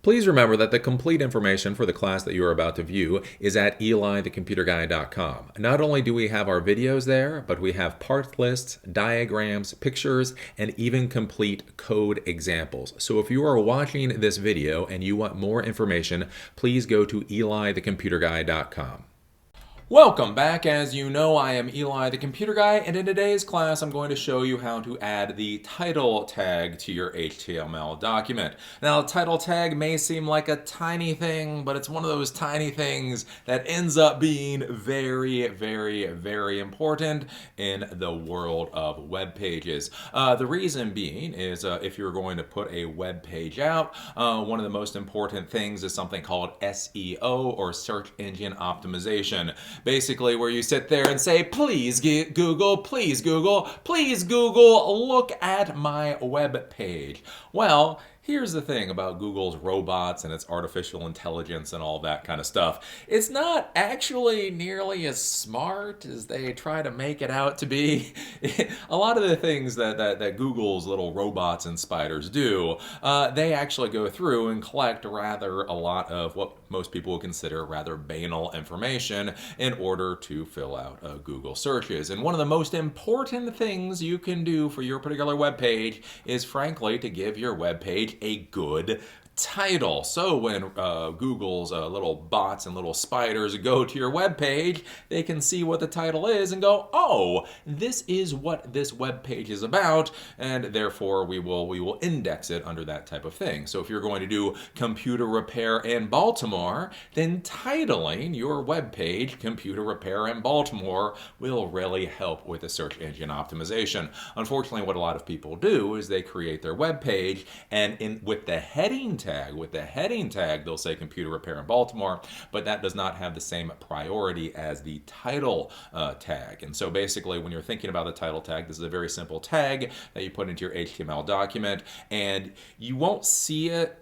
Please remember that the complete information for the class that you are about to view is at elithecomputerguy.com. Not only do we have our videos there, but we have part lists, diagrams, pictures, and even complete code examples. So if you are watching this video and you want more information, please go to elithecomputerguy.com. Welcome back. As you know, I am Eli the Computer Guy, and in today's class I'm going to show you how to add the title tag to your HTML document. Now, the title tag may seem like a tiny thing, but it's one of those tiny things that ends up being very, very, very important in the world of web pages. The reason being is if you're going to put a web page out, one of the most important things is something called SEO, or search engine optimization. Basically, where you sit there and say, please Google, please Google, please Google, look at my web page. Well, here's the thing about Google's robots and its artificial intelligence and all that kind of stuff. It's not actually nearly as smart as they try to make it out to be. A lot of the things that Google's little robots and spiders do, they actually go through and collect rather a lot of what most people would consider rather banal information in order to fill out Google searches. And one of the most important things you can do for your particular web page is, frankly, to give your web page a good title. So when Google's little bots and little spiders go to your web page, they can see what the title is and go, oh, this is what this web page is about, and therefore we will index it under that type of thing. So if you're going to do computer repair in Baltimore, then titling your web page computer repair in Baltimore will really help with the search engine optimization. Unfortunately, what a lot of people do is they create their web page, and with the heading tag, they'll say computer repair in Baltimore, but that does not have the same priority as the title tag. And so basically, when you're thinking about the title tag, this is a very simple tag that you put into your HTML document, and you won't see it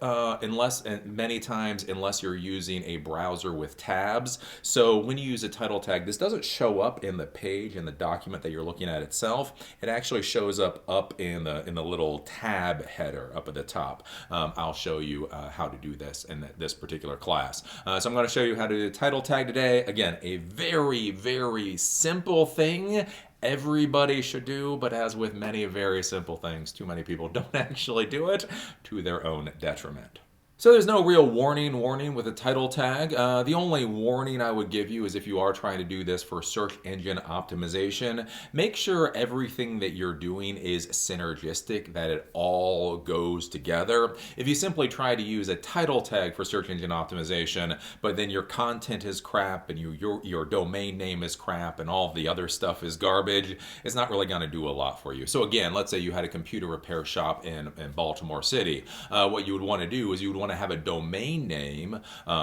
many times unless you're using a browser with tabs. So when you use a title tag, this doesn't show up in the page in the document that you're looking at itself. It actually shows up in the little tab header up at the top. I'll show you how to do this in this particular class. So I'm going to show you how to do the title tag today. Again, a very, very simple thing everybody should do, but as with many very simple things, too many people don't actually do it, to their own detriment. So there's no real warning with a title tag. The only warning I would give you is if you are trying to do this for search engine optimization, make sure everything that you're doing is synergistic, that it all goes together. If you simply try to use a title tag for search engine optimization, but then your content is crap and your domain name is crap and all the other stuff is garbage, it's not really going to do a lot for you. So again, let's say you had a computer repair shop in Baltimore City. What you would want to do is you would want to have a domain name,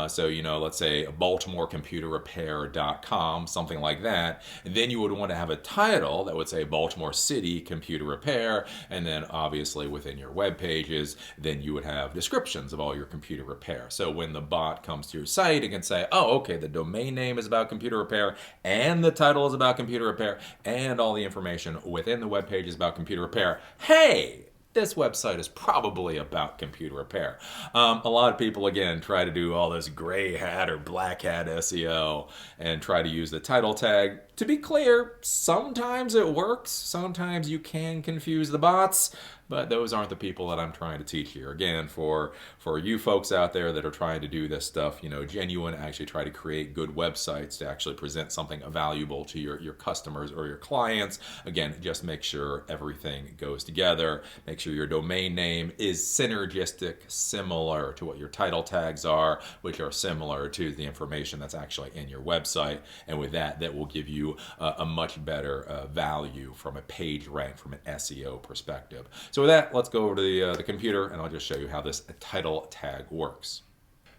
so let's say baltimorecomputerrepair.com, something like that, and then you would want to have a title that would say Baltimore City Computer Repair, and then obviously within your web pages then you would have descriptions of all your computer repair. So when the bot comes to your site, it can say, oh, okay, the domain name is about computer repair and the title is about computer repair and all the information within the web page is about computer repair. Hey, this website is probably about computer repair. A lot of people, again, try to do all this gray hat or black hat SEO and try to use the title tag. To be clear, sometimes it works. Sometimes you can confuse the bots, but those aren't the people that I'm trying to teach here. Again, for you folks out there that are trying to do this stuff, genuine, actually try to create good websites to actually present something valuable to your customers or your clients. Again, just make sure everything goes together. Make sure your domain name is synergistic, similar to what your title tags are, which are similar to the information that's actually in your website. And with that will give you a much better value from a page rank, from an SEO perspective. So with that, let's go over to the computer and I'll just show you how this title tag works.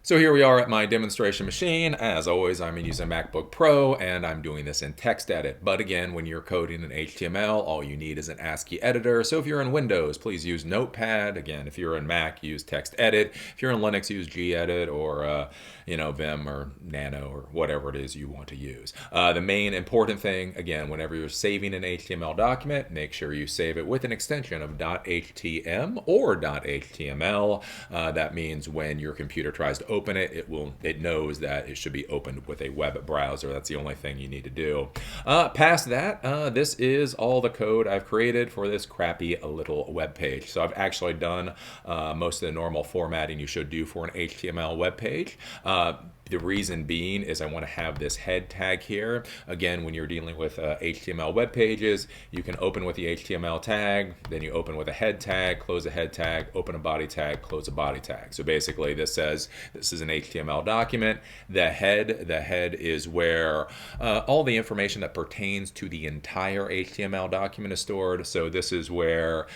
So here we are at my demonstration machine. As always, I'm using MacBook Pro and I'm doing this in TextEdit. But again, when you're coding in HTML, all you need is an ASCII editor. So if you're in Windows, please use Notepad. Again, if you're in Mac, use TextEdit. If you're in Linux, use gedit or Vim or Nano or whatever it is you want to use. The main important thing, again, whenever you're saving an HTML document, make sure you save it with an extension of .htm or .html. That means when your computer tries to open it, it knows that it should be opened with a web browser. That's the only thing you need to do. Past that, this is all the code I've created for this crappy little web page. So I've actually done most of the normal formatting you should do for an HTML web page. The reason being is I want to have this head tag here. Again, when you're dealing with HTML web pages, you can open with the HTML tag, then you open with a head tag, close a head tag, open a body tag, close a body tag. So basically this says this is an HTML document. The head is where all the information that pertains to the entire HTML document is stored. So this is where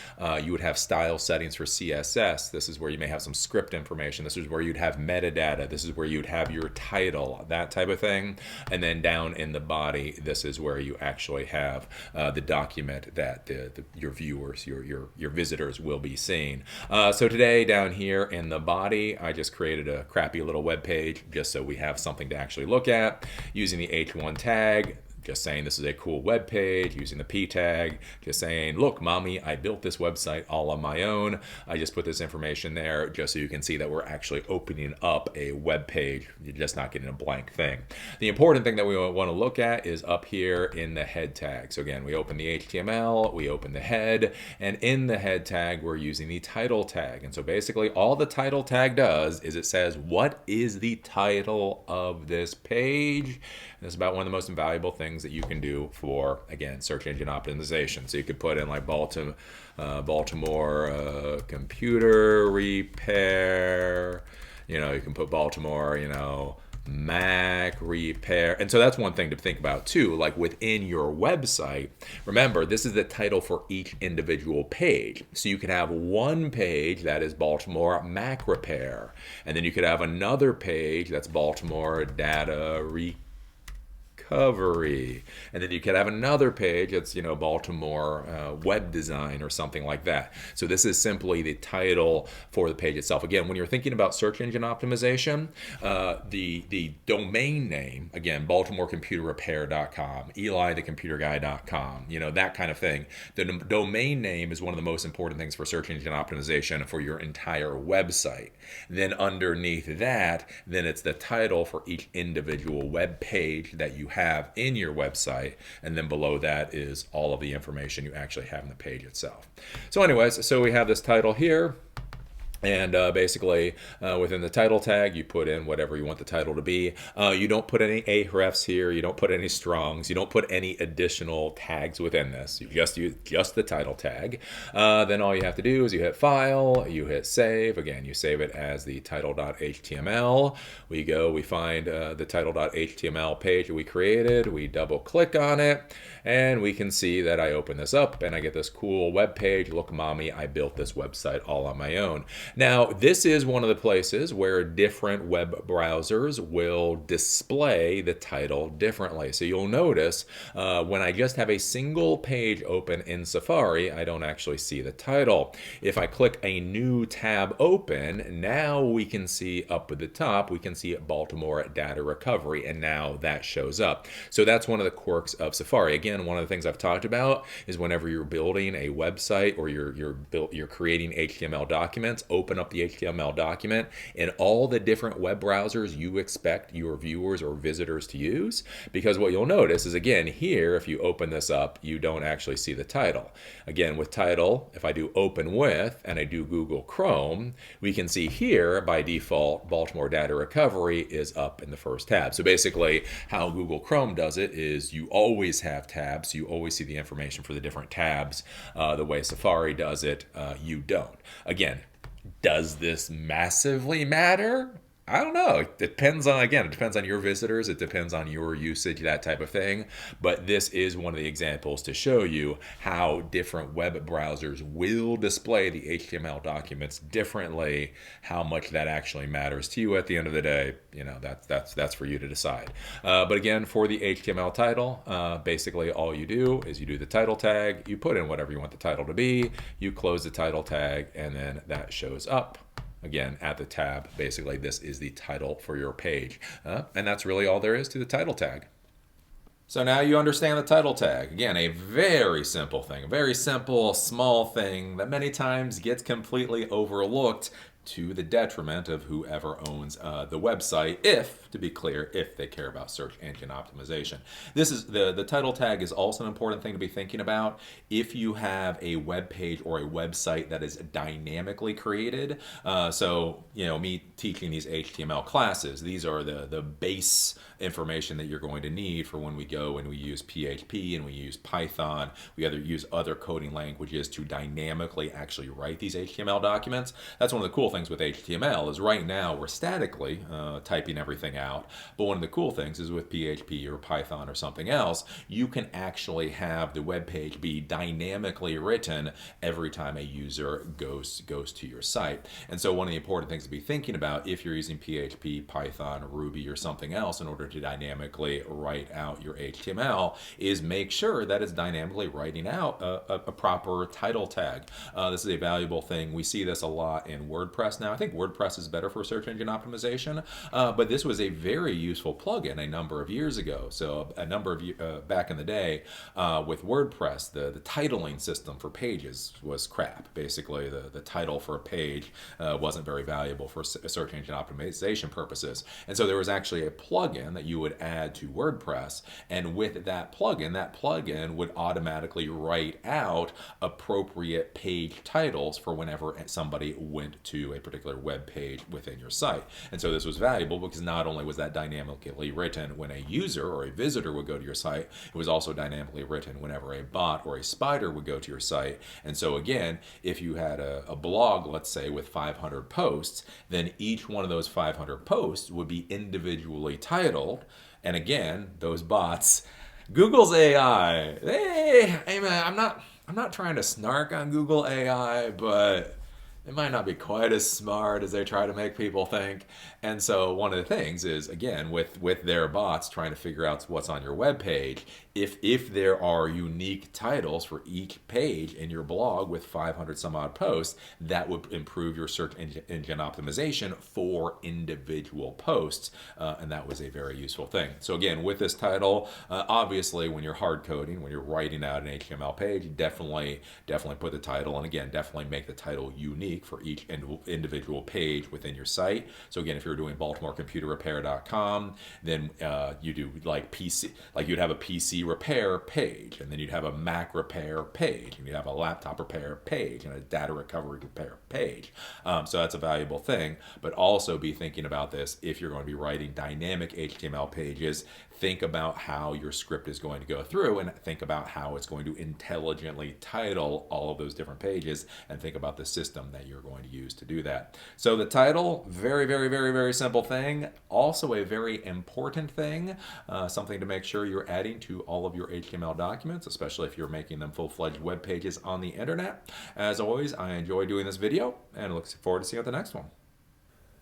you would have style settings for CSS. This is where you may have some script information. This is where you'd have metadata. This is where you'd have your title, that type of thing. And then down in the body, this is where you actually have the document that your viewers, your visitors will be seeing. So today down here in the body, I just created a crappy little web page just so we have something to actually look at using the H1 tag. Just saying this is a cool web page, using the P tag, just saying, look, mommy, I built this website all on my own. I just put this information there just so you can see that we're actually opening up a web page. You're just not getting a blank thing. The important thing that we want to look at is up here in the head tag. So again, we open the HTML, we open the head, and in the head tag, we're using the title tag. And so basically all the title tag does is it says, what is the title of this page? And it's about one of the most invaluable things that you can do for, again, search engine optimization. So you could put in like Baltimore computer repair. You can put Baltimore, Mac repair. And so that's one thing to think about too, like within your website. Remember, this is the title for each individual page. So you could have one page that is Baltimore Mac repair. And then you could have another page that's Baltimore data recovery. And then you could have another page that's, Baltimore web design or something like that. So this is simply the title for the page itself. Again, when you're thinking about search engine optimization, the domain name, again, BaltimoreComputerRepair.com, EliTheComputerGuy.com, that kind of thing. The domain name is one of the most important things for search engine optimization for your entire website. Then underneath that, then it's the title for each individual web page that you have in your website, and then below that is all of the information you actually have in the page itself. So anyways, so we have this title here. And basically, within the title tag, you put in whatever you want the title to be. You don't put any hrefs here. You don't put any strongs. You don't put any additional tags within this. You just use just the title tag. Then all you have to do is you hit File, you hit Save. Again, you save it as the title.html. We find the title.html page that we created. We double click on it, and we can see that I open this up, and I get this cool web page. Look, mommy, I built this website all on my own. Now, this is one of the places where different web browsers will display the title differently. So you'll notice when I just have a single page open in Safari, I don't actually see the title. If I click a new tab open, now we can see up at the top, we can see Baltimore data recovery, and now that shows up. So that's one of the quirks of Safari. Again, one of the things I've talked about is whenever you're building a website or you're creating HTML documents, open up the HTML document in all the different web browsers you expect your viewers or visitors to use, because what you'll notice is, again, here, if you open this up, you don't actually see the title. Again, with title, if I do open with and I do Google Chrome, we can see here by default Baltimore data recovery is up in the first tab. So basically how Google Chrome does it is you always have tabs, so you always see the information for the different tabs. The way Safari does it, you don't. Again, does this massively matter? I don't know. It depends on, again, it depends on your visitors. It depends on your usage, that type of thing. But this is one of the examples to show you how different web browsers will display the HTML documents differently, how much that actually matters to you at the end of the day. You know, that's for you to decide. But again, for the HTML title, basically all you do is you do the title tag, you put in whatever you want the title to be, you close the title tag, and then that shows up. Again, at the tab, basically this is the title for your page. And that's really all there is to the title tag. So now you understand the title tag. Again, a very simple thing, a very simple, small thing that many times gets completely overlooked to the detriment of whoever owns the website, if, to be clear, if they care about search engine optimization. This is the title tag is also an important thing to be thinking about. If you have a web page or a website that is dynamically created, so you know, me teaching these HTML classes, these are the base information that you're going to need for when we go and we use PHP and we use Python. We either use other coding languages to dynamically actually write these HTML documents. That's one of the cool things with HTML is right now we're statically typing everything out, but one of the cool things is with PHP or Python or something else, you can actually have the web page be dynamically written every time a user goes to your site. And so one of the important things to be thinking about if you're using PHP, Python, Ruby, or something else in order to dynamically write out your HTML is make sure that it's dynamically writing out a proper title tag. This is a valuable thing. We see this a lot in WordPress now. I think WordPress is better for search engine optimization, but this was a very useful plugin a number of years ago. So a number of back in the day with WordPress, the titling system for pages was crap. Basically, the title for a page wasn't very valuable for search engine optimization purposes. And so there was actually a plugin that you would add to WordPress, and with that plugin would automatically write out appropriate page titles for whenever somebody went to a particular web page within your site. And so this was valuable because not only was that dynamically written when a user or a visitor would go to your site, it was also dynamically written whenever a bot or a spider would go to your site. And so again, if you had a blog, let's say with 500 posts, then each one of those 500 posts would be individually titled. And again, those bots, Google's AI, hey man, I'm not trying to snark on Google AI, but it might not be quite as smart as they try to make people think. And so one of the things is, again, with their bots trying to figure out what's on your web page, if there are unique titles for each page in your blog with 500 some odd posts, that would improve your search engine optimization for individual posts. And that was a very useful thing. So again, with this title, obviously when you're hard coding, when you're writing out an HTML page, definitely put the title, and again, definitely make the title unique for each individual page within your site. So again, if you're doing BaltimoreComputerRepair.com, then you do like PC, like you'd have a PC repair page, and then you'd have a Mac repair page, and you'd have a laptop repair page, and a data recovery repair page. So that's a valuable thing, but also be thinking about this if you're going to be writing dynamic HTML pages. Think about how your script is going to go through, and think about how it's going to intelligently title all of those different pages, and think about the system that you're going to use to do that. So the title, very, very, very, very simple thing. Also a very important thing, something to make sure you're adding to all of your HTML documents, especially if you're making them full-fledged web pages on the internet. As always, I enjoy doing this video, and look forward to seeing you at the next one.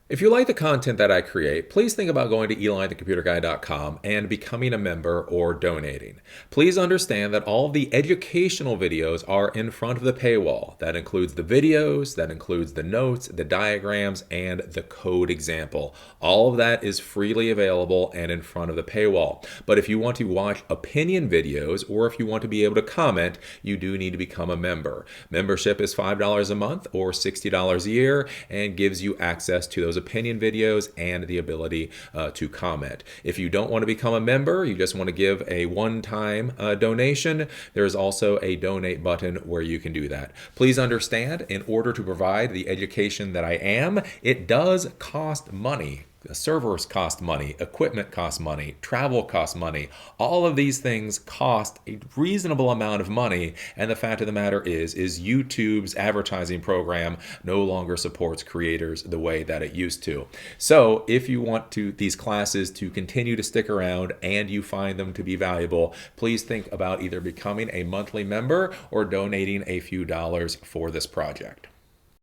If you like the content that I create, please think about going to elithecomputerguy.com and becoming a member or donating. Please understand that all of the educational videos are in front of the paywall. That includes the videos, that includes the notes, the diagrams, and the code example. All of that is freely available and in front of the paywall. But if you want to watch opinion videos, or if you want to be able to comment, you do need to become a member. Membership is $5 a month or $60 a year, and gives you access to those opinion videos and the ability to comment. If you don't want to become a member, you just want to give a one-time donation, there's also a donate button where you can do that. Please understand, in order to provide the education that I am, it does cost money. Servers cost money, equipment costs money, travel costs money. All of these things cost a reasonable amount of money, and the fact of the matter is YouTube's advertising program no longer supports creators the way that it used to. So if you want these classes to continue to stick around and you find them to be valuable, please think about either becoming a monthly member or donating a few dollars for this project.